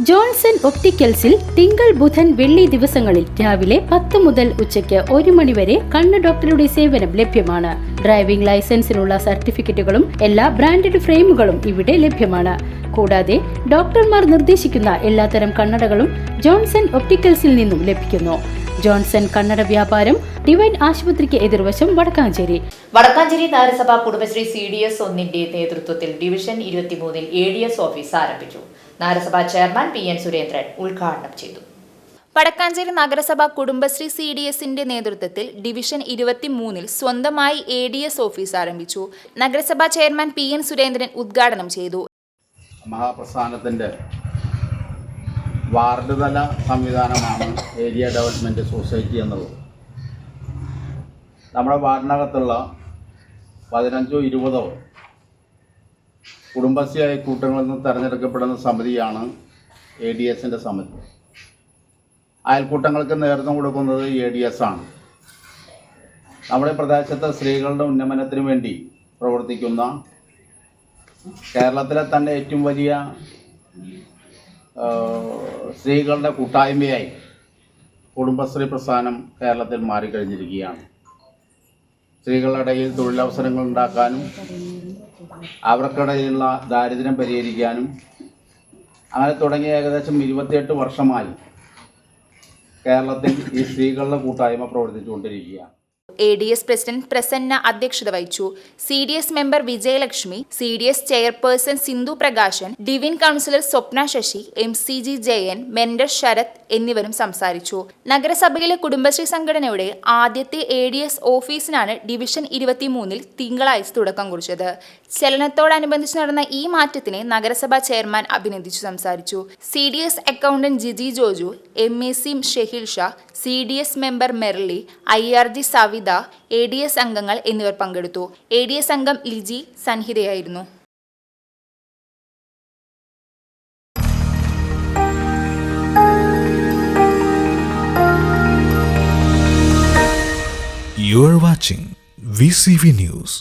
Johnson ഒപ്റ്റിക്കൽസിൽ തിങ്കൾ ബുധൻ വെള്ളി ദിവസങ്ങളിൽ രാവിലെ 10 മുതൽ ഉച്ചയ്ക്ക് 1 മണി വരെ കണ്ണ് ഡോക്ടറുടെ സേവനം ലഭ്യമാണ്. ഡ്രൈവിംഗ് ലൈസൻസിനുള്ള സർട്ടിഫിക്കറ്റുകളും എല്ലാ ബ്രാൻഡഡ് ഫ്രെയിമുകളും ഇവിടെ ലഭ്യമാണ്. കൂടാതെ ഡോക്ടർമാർ നിർദ്ദേശിക്കുന്ന എല്ലാത്തരം കണ്ണടകളും ജോൺസൺ ഒപ്റ്റിക്കൽസിൽ നിന്നും ലഭിക്കുന്നു. ജോൺസൺ കണ്ണട വ്യാപാരം ഡിവൈൻ ആശുപത്രിക്ക് എതിർവശം വടക്കാഞ്ചേരി. നഗരസഭ കുടുംബശ്രീ CDS 1 നേതൃത്വത്തിൽ ഡിവിഷൻ 23 ADS ഓഫീസ് ആരംഭിച്ചു. നഗരസഭാ ചെയർമാൻ PN സുരേന്ദ്രൻ ഉദ്ഘാടനം ചെയ്തു. വടക്കാഞ്ചേരി നഗരസഭ കുടുംബശ്രീ CDSന്റെ നേതൃത്വത്തിൽ ഡിവിഷൻ 23 സ്വന്തമായി ADS ഓഫീസ് ആരംഭിച്ചു. നഗരസഭാ ചെയർമാൻ PN സുരേന്ദ്രൻ ഉദ്ഘാടനം ചെയ്തു. മഹാപ്രസ്ഥാനത്തിന്റെ വാർഡ് തല സംവിധാനമാണ് ഏരിയ ഡെവലപ്മെൻറ്റ് സൊസൈറ്റി എന്നുള്ളത്. നമ്മുടെ വാർഡിനകത്തുള്ള 15-20 കുടുംബശ്രീ അയൽക്കൂട്ടങ്ങളിൽ നിന്ന് തിരഞ്ഞെടുക്കപ്പെടുന്ന സമിതിയാണ് ADSന്റെ സമിതി. അയൽക്കൂട്ടങ്ങൾക്ക് നേതൃത്വം കൊടുക്കുന്നത് ADS ആണ്. നമ്മുടെ പ്രദേശത്തെ സ്ത്രീകളുടെ ഉന്നമനത്തിന് വേണ്ടി പ്രവർത്തിക്കുന്ന കേരളത്തിലെ തന്നെ ഏറ്റവും വലിയ സ്ത്രീകളുടെ കൂട്ടായ്മയായി കുടുംബശ്രീ പ്രസ്ഥാനം കേരളത്തിൽ മാറിക്കഴിഞ്ഞിരിക്കുകയാണ്. സ്ത്രീകളുടെ ഇടയിൽ തൊഴിലവസരങ്ങൾ ഉണ്ടാക്കാനും അവർക്കിടയിലുള്ള ദാരിദ്ര്യം പരിഹരിക്കാനും അങ്ങനെ തുടങ്ങിയ ഏകദേശം 28 വർഷമായി കേരളത്തിൽ ഈ സ്ത്രീകളുടെ കൂട്ടായ്മ പ്രവർത്തിച്ചുകൊണ്ടിരിക്കുകയാണ്. ADS പ്രസിഡന്റ് പ്രസന്ന അധ്യക്ഷത വഹിച്ചു. CDS member Vijayalakshmi, CDS chairperson Sindhu Prakashan, division councillor Swapna Sasi, MCG Jayan, mentor Sarath എന്നിവരും സംസാരിച്ചു. നഗരസഭയിലെ കുടുംബശ്രീ സംഘടനയുടെ ആദ്യത്തെ ADS ഓഫീസിനാണ് ഡിവിഷൻ 23 തിങ്കളാഴ്ച തുടക്കം കുറിച്ചത്. ചലനത്തോടനുബന്ധിച്ച് നടന്ന ഈ മാറ്റത്തിനെ നഗരസഭാ ചെയർമാൻ അഭിനന്ദിച്ചു സംസാരിച്ചു. CDS accountant Jiji Joju, MAC Shehil Shah, CDS member Merly, IRG Savitha, ADS അംഗങ്ങൾ എന്നിവർ പങ്കെടുത്തു. ADS അംഗം Liji സന്നിഹിതയായിരുന്നു. You are watching VCV News.